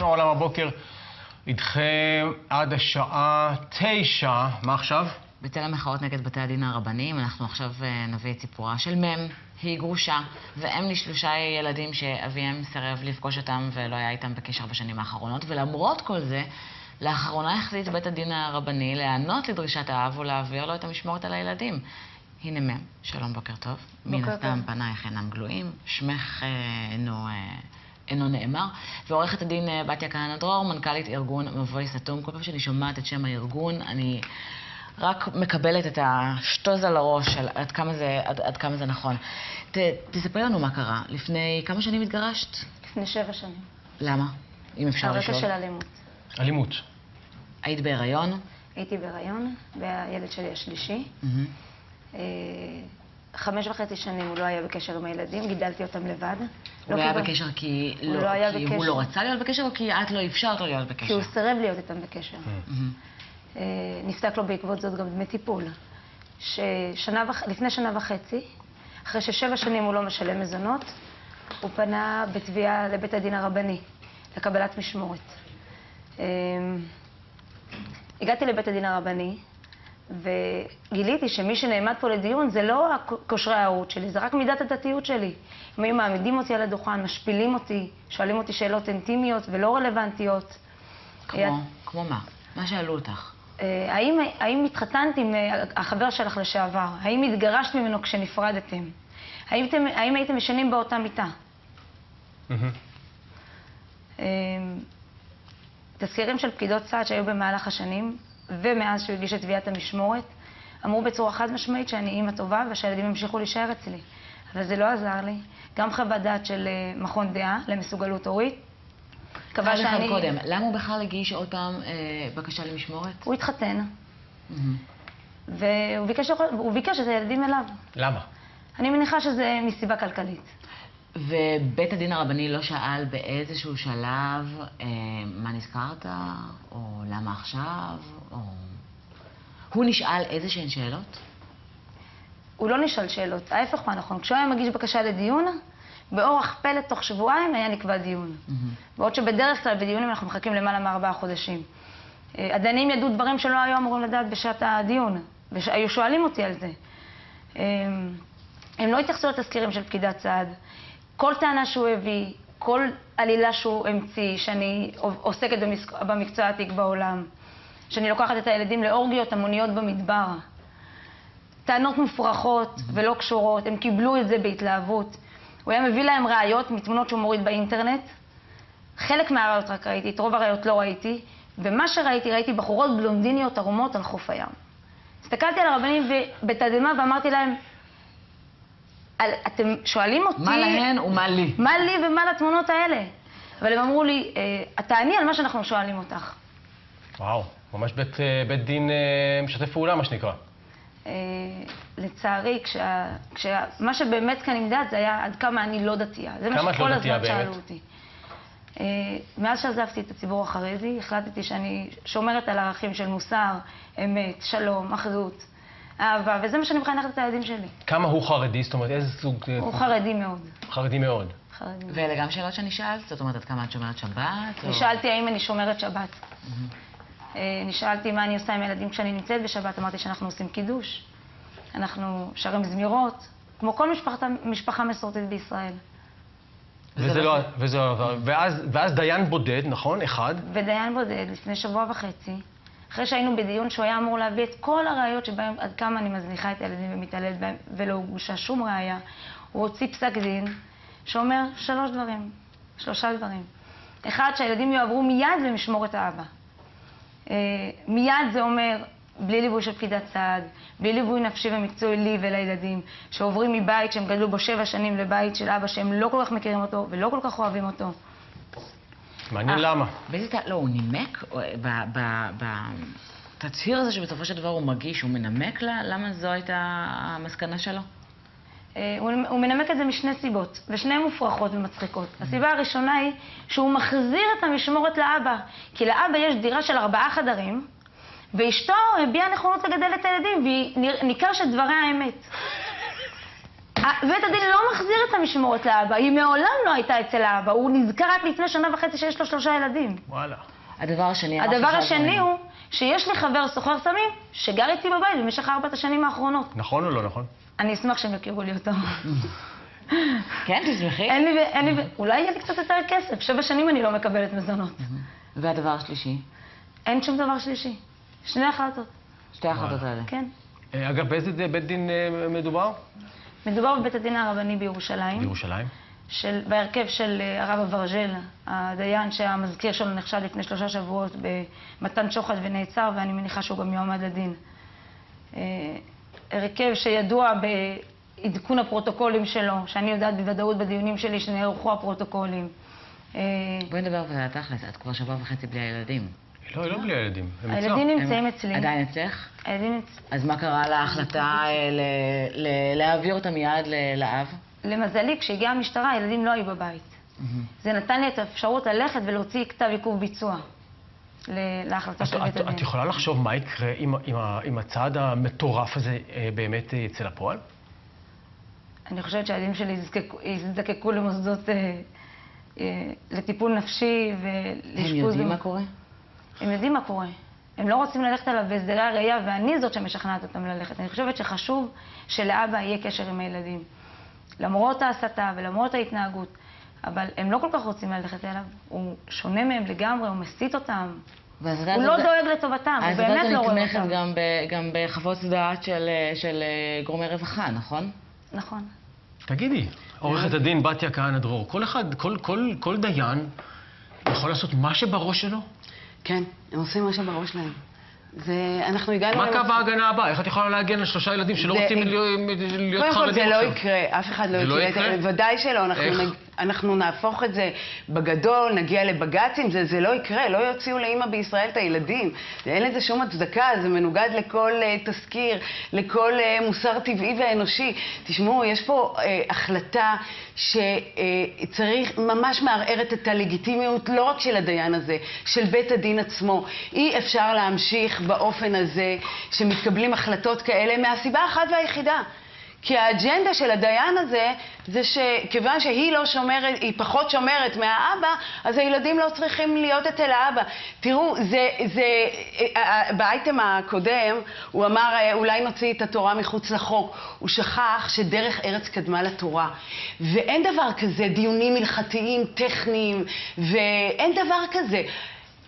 אנחנו עולם הבוקר איתכם עד השעה 9. מה עכשיו? בצל המחאות נגד בתי הדין הרבניים, אנחנו עכשיו נביא את סיפורה של מם. היא גרושה, ואם ל3 ילדים שאביהם סירב לפגוש אותם ולא היה איתם בקשר בשנים האחרונות, ולמרות כל זה, לאחרונה החליט בית הדין הרבני להיענות לדרישת האב ולהעביר לו את המשמורת על הילדים. הנה מם, שלום, בוקר טוב. מן הסתם פנייך אינם גלויים, שמך אינו נאמר, ועורכת הדין בתיה כהנא דרור, מנכ"לית ארגון מבוי סתום. כל פעם שאני שומעת את שם הארגון, אני רק מקבלת את השטוז על הראש של עד כמה זה נכון. תספרי לנו מה קרה. לפני כמה שנים התגרשת? לפני 7 שנים. למה? אם אפשר לשאול. הרקע של אלימות. אלימות. היית בהיריון? הייתי בהיריון, והילד שלי השלישי. 5.5 שנים הוא לא היה בקשר עם הילדים, גידלתי אותם לבד. הוא היה בקשר כי הוא לא רצה להיות בקשר, או כי את לא אפשרת לו להיות בקשר? כי הוא סירב להיות איתם בקשר. נפסק לו בעקבות זאת גם דמי טיפול. לפני 1.5 שנה, אחרי ש7 שנים הוא לא משלם מזונות, הוא פנה בתביעה לבית הדין הרבני, לקבלת משמורת. הגעתי לבית הדין הרבני, וגיליתי שמי שנעמד פה לדיון זה לא כושרי ההורות שלי, זה רק מידת הדתיות שלי. הם היו מעמידים אותי על הדוכן, משפילים אותי, שואלים אותי שאלות אינטימיות ולא רלוונטיות. כמו מה? מה שאלו אותך? האם התחתנת עם החבר שלך לשעבר? האם התגרשת ממנו כשנפרדתם? האם הייתם ישנים באותה מיטה? תזכירים של פקידות סעד שהיו במהלך השנים, ומאז שהוא הגיש את תביעת המשמורת, אמרו בצורה חד משמעית שאני אימא טובה ושהילדים המשיכו להישאר אצלי. אבל זה לא עזר לי. גם חוות דעת של מכון דעה למסוגלות הורית. קבע שאני... קודם, למה הוא בכלל הגיש עוד פעם בקשה למשמורת? הוא התחתן. והוא ביקש את הילדים אליו. למה? אני מניחה שזה מסיבה כלכלית. ובית הדין הרבני לא שאל באיזשהו שלב מה נזכרת, או למה עכשיו, או... הוא נשאל איזשהן שאלות? הוא לא נשאל שאלות, ההפך הוא הנכון. כשהוא היה מגיש בקשה לדיון, באורח פלא תוך 2 שבועות היה נקבע דיון. בעוד שבדרך כלל בדיונים אנחנו מחכים למעלה מ4 חודשים. הדיינים ידעו דברים שלא היו אמורים לדעת בשעת הדיון, והיו שואלים אותי על זה. הם לא התייחסו לתזכירים של פקידת סעד. כל טענה שהוא הביא, כל עלילה שהוא המציא, שאני עוסקת במקצוע העתיק בעולם, שאני לוקחת את הילדים לאורגיות המוניות במדבר. טענות מופרכות ולא קשורות, הם קיבלו את זה בהתלהבות. הוא היה מביא להם ראיות מתמונות שהוא מוריד באינטרנט. חלק מהראיות רק ראיתי, את רוב הראיות לא ראיתי, ומה שראיתי, ראיתי בחורות בלונדיניות ערומות על חוף הים. הסתכלתי על הרבנים בתדהמה ואמרתי להם, אתם שואלים אותי... מה להן ומה לי? מה לי ומה לתמונות האלה? אבל הם אמרו לי, תעני על מה שאנחנו שואלים אותך. וואו, ממש בית דין משתף פעולה, מה שנקרא. לצערי, מה שבאמת כאן נמדד זה היה עד כמה אני לא דתייה. זה מה שכל הזמן שאלו אותי. מאז שעזבתי את הציבור החרדי, החלטתי שאני שומרת על ערכים של מוסר, אמת, שלום, אחדות, אהבה, וזה מה שאני מחנכת את הילדים שלי. כמה הוא חרדי? זאת אומרת, איזה סוג... הוא חרדי מאוד. חרדי מאוד. ואלה גם שאלות שאני שאלת? זאת אומרת, עד כמה את שומרת שבת? נשאלתי האם אני שומרת שבת. נשאלתי מה אני עושה עם הילדים כשאני נמצאת בשבת. אמרתי שאנחנו עושים קידוש. אנחנו שרים זמירות, כמו כל משפחה מסורתית בישראל. וזה לא עבר. ואז דיין בודד, נכון? אחד. ודיין בודד, לפני 1.5 שבוע, אחרי שהיינו בדיון שהוא היה אמור להביא את כל הראיות שבהם עד כמה אני מזניחה את הילדים ומתעללת בהם ולא הוגשה שום ראיה, הוא הוציא פסק דין שאומר 3 דברים. אחד, שהילדים יועברו מיד במשמורת האבא. מיד זה אומר בלי ליווי של פקידת סעד, בלי ליווי נפשי ומקצועי לי ולילדים, שעוברים מבית שהם גדלו בו 7 שנים לבית של אבא שהם לא כל כך מכירים אותו ולא כל כך אוהבים אותו. מעניין למה. לא, הוא נימק בתצהיר הזה שבסופו של דבר הוא מגיש, הוא מנמק למה זו הייתה המסקנה שלו? הוא מנמק את זה משני סיבות, ושניהם מופרכות ומצחיקות. הסיבה הראשונה היא שהוא מחזיר את המשמורת לאבא, כי לאבא יש דירה של 4 חדרים, ואשתו הביעה נכונות לגדל את הילדים, וניכר שדבריה האמת. בית הדין לא מחזיר את המשמורת לאבא, היא מעולם לא הייתה אצל האבא, הוא נזכר רק לפני 1.5 שנה שיש לו 3 ילדים. וואלה. הדבר השני... הדבר השני הוא שיש לי חבר סוחר סמים שגר איתי בבית במשך 4 השנים האחרונות. נכון או לא נכון? אני אשמח שהם יכירו לי אותו. כן, תשמחי. אולי יהיה לי קצת יותר כסף, 7 שנים אני לא מקבלת מזונות. והדבר השלישי? אין שום דבר שלישי. 2 החלטות. 2 החלטות האלה. כן. אגב, באיזה בית דין מדובר? מדובר בבית הדין הרבני בירושלים. בירושלים? בהרכב של הרב אברג'ל, הדיין שהמזכיר שלו נחשד לפני 3 שבועות במתן שוחד ונעצר, ואני מניחה שהוא גם יועמד לדין. הרכב שידוע בעדכון הפרוטוקולים שלו, שאני יודעת בוודאות בדיונים שלי שנערכו הפרוטוקולים. בואי נדבר על התכלס, את כבר 1.5 שבוע בלי הילדים. לא, היא לא בלי הילדים. הילדים נמצאים אצלי. עדיין אצלך? הילדים אז מה קרה להחלטה להעביר אותה מיד לאב? למזלי, כשהגיעה המשטרה, הילדים לא היו בבית. זה נתן לי את האפשרות ללכת ולהוציא כתב עיכוב ביצוע להחלטה של בית הדין. את יכולה לחשוב מה יקרה אם הצעד המטורף הזה באמת יצא לפועל? אני חושבת שהילדים שלי יזדקקו למוסדות לטיפול נפשי ולאשפוז. הם יודעים מה קורה? הם יודעים מה קורה. הם לא רוצים ללכת עליו בהסדרי הראייה, ואני זאת שמשכנעת אותם ללכת. אני חושבת שחשוב שלאבא יהיה קשר עם הילדים. למרות ההסתה ולמרות ההתנהגות, אבל הם לא כל כך רוצים ללכת אליו. הוא שונה מהם לגמרי, הוא מסית אותם. הוא לא דואג לטובתם, הוא באמת לא רואה אותם. אז את גם בחוות דעת של גורמי רווחה, נכון? נכון. תגידי, עורכת הדין בתיה כהנא דרור, כל דיין יכול לעשות מה שבראש שלו? כן, הם עושים מה שבראש שלהם. ואנחנו הגענו... מה קו ההגנה הבא? איך את יכולה להגן על 3 ילדים שלא רוצים להיות חרדים עכשיו? קודם כל זה לא יקרה, אף אחד לא יקרה. ודאי שלא, אנחנו נהפוך את זה בגדול, נגיע לבג"צים, זה לא יקרה, לא יוציאו לאמא בישראל את הילדים. אין לזה שום הצדקה, זה מנוגד לכל תזכיר, לכל מוסר טבעי ואנושי. תשמעו, יש פה החלטה שצריך, ממש מערערת את הלגיטימיות, לא רק של הדיין הזה, של בית הדין עצמו. אי אפשר להמשיך באופן הזה שמתקבלים החלטות כאלה מהסיבה האחת והיחידה. כי האג'נדה של הדיין הזה זה שכיוון שהיא לא שומרת, היא פחות שומרת מהאבא, אז הילדים לא צריכים להיות אצל האבא. תראו, באייטם הקודם הוא אמר אולי נוציא את התורה מחוץ לחוק. הוא שכח שדרך ארץ קדמה לתורה. ואין דבר כזה דיונים הלכתיים, טכניים, ואין דבר כזה.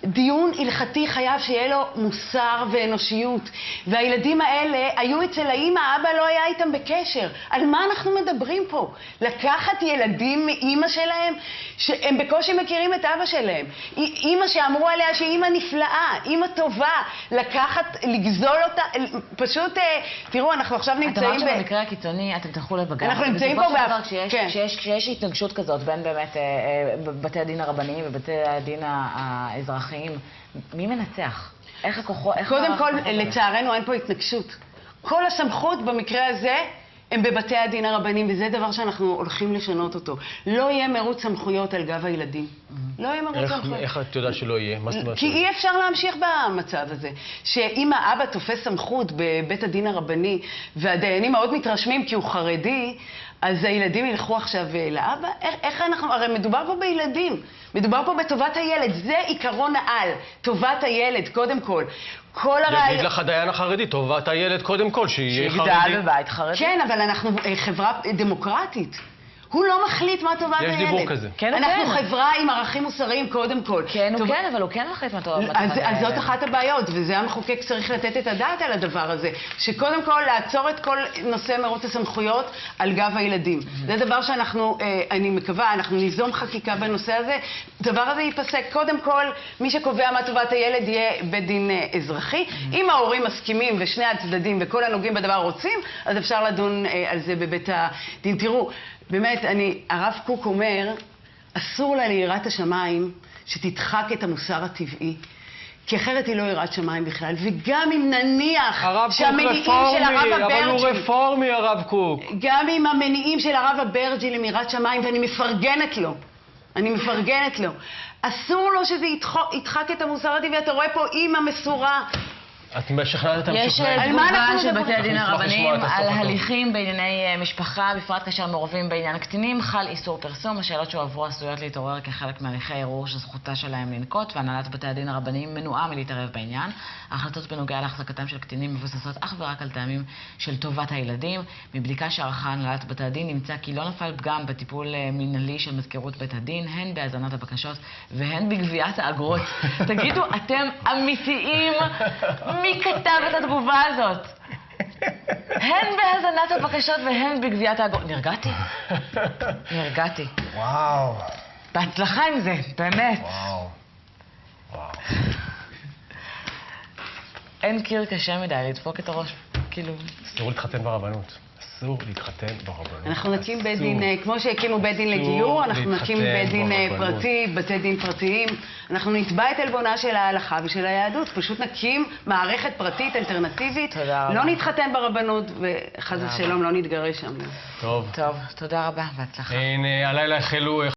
דיון הלכתי חייב שיהיה לו מוסר ואנושיות. והילדים האלה היו אצל האמא, האבא לא היה איתם בקשר. על מה אנחנו מדברים פה? לקחת ילדים מאמא שלהם, שהם בקושי מכירים את אבא שלהם. אמא שאמרו עליה שהיא אמא נפלאה, אמא טובה, לקחת, לגזול אותה, פשוט, תראו, אנחנו עכשיו נמצאים... את אמרת שבמקרה הקיצוני אתם תלכו לבג"ץ. אנחנו נמצאים פה כשיש התנגשות כזאת בין באמת בתי הדין הרבניים ובתי הדין האזרחיים, מי מנצח? איך הכוחו... קודם כל, לצערנו אין פה התנגשות. כל הסמכות במקרה הזה הם בבתי הדין הרבניים, וזה דבר שאנחנו הולכים לשנות אותו. לא יהיה מרוץ סמכויות על גב הילדים. לא יהיה מרוץ סמכויות. איך את יודעת שלא יהיה? כי אי אפשר להמשיך במצב הזה. שאם האבא תופס סמכות בבית הדין הרבני, והדיינים מאוד מתרשמים כי הוא חרדי, אז הילדים ילכו עכשיו לאבא? איך אנחנו... הרי מדובר פה בילדים. מדובר פה בטובת הילד. זה עיקרון העל. טובת הילד, קודם כל. יגיד לך הדיין החרדי, טובת הילד קודם כל, שיהיה חרדי. שיגדל בבית חרדי. כן, אבל אנחנו חברה דמוקרטית. הוא לא מחליט מה טובת הילד. יש דיבור כזה. אנחנו חברה עם ערכים מוסריים קודם כל. כן, הוא כן, אבל הוא כן מחליט מה טובת הילד. אז זאת אחת הבעיות, וזה המחוקק צריך לתת את הדעת על הדבר הזה. שקודם כל לעצור את כל נושא מרוץ הסמכויות על גב הילדים. זה דבר שאנחנו, אני מקווה, אנחנו ניזום חקיקה בנושא הזה. דבר הזה ייפסק. קודם כל, מי שקובע מה טובת הילד יהיה בית דין אזרחי. אם ההורים מסכימים ושני הצדדים וכל הנוגעים בדבר רוצים, אז אפשר לדון על זה בבית הדין. תראו, באמת, הרב קוק אומר, אסור לה ליראת השמיים שתדחק את המוסר הטבעי, כי אחרת היא לא יראת שמיים בכלל. וגם אם נניח שהמניעים של הרב אברג'יל... אבל הוא רפורמי, הרב קוק. גם אם המניעים של הרב אברג'יל הם יראת שמיים, ואני מפרגנת לו, אסור לו שזה ידחק את המוסר הטבעי. ואתה רואה פה אימא מסורה, את משכנעת את יש המשוכנעים. על מה תגובה אנחנו של מדברים? בתי הדין אנחנו נשמח הרבניים לשמוע את על הסוף הטוב. הליכים בענייני משפחה, בפרט כאשר מעורבים בעניין הקטינים, חל איסור פרסום. השאלות שהועברו עשויות להתעורר כחלק מהליכי הערעור שזכותה שלהם לנקוט, והנהלת בתי הדין הרבניים מנועה מלהתערב בעניין. ההחלטות בנוגע להחזקתם של קטינים מבוססות אך ורק על טעמים של טובת הילדים. מבדיקה שערכה הנהלת בתי הדין נמצא כי לא נפל פגם בטיפול מנהלי של מזכירות בית הדין, הן בהזנת הבקשות והן בגביית האגרות. תגידו, אתם אמיתיים? מי כתב את התגובה הזאת? הן בהזנת הבקשות והן בגביית האגרות. נרגעתי. נרגעתי. וואו. בהצלחה עם זה, באמת. וואו. וואו. אין קיר קשה מדי לדפוק את הראש, כאילו... אסור להתחתן ברבנות. אסור להתחתן ברבנות. אנחנו נקים בית אסור. דין, כמו שהקימו בית דין לגיור, אנחנו נקים להתחתן בית דין ברבנות. פרטי, בתי דין פרטיים. אנחנו נתבע את עלבונה של ההלכה ושל היהדות. פשוט נקים מערכת פרטית אלטרנטיבית. תודה רבה. לא נתחתן ברבנות, וחס תודה ושלום לא נתגרש שם. טוב. טוב, תודה רבה, בהצלחה. הנה, הלילה החלו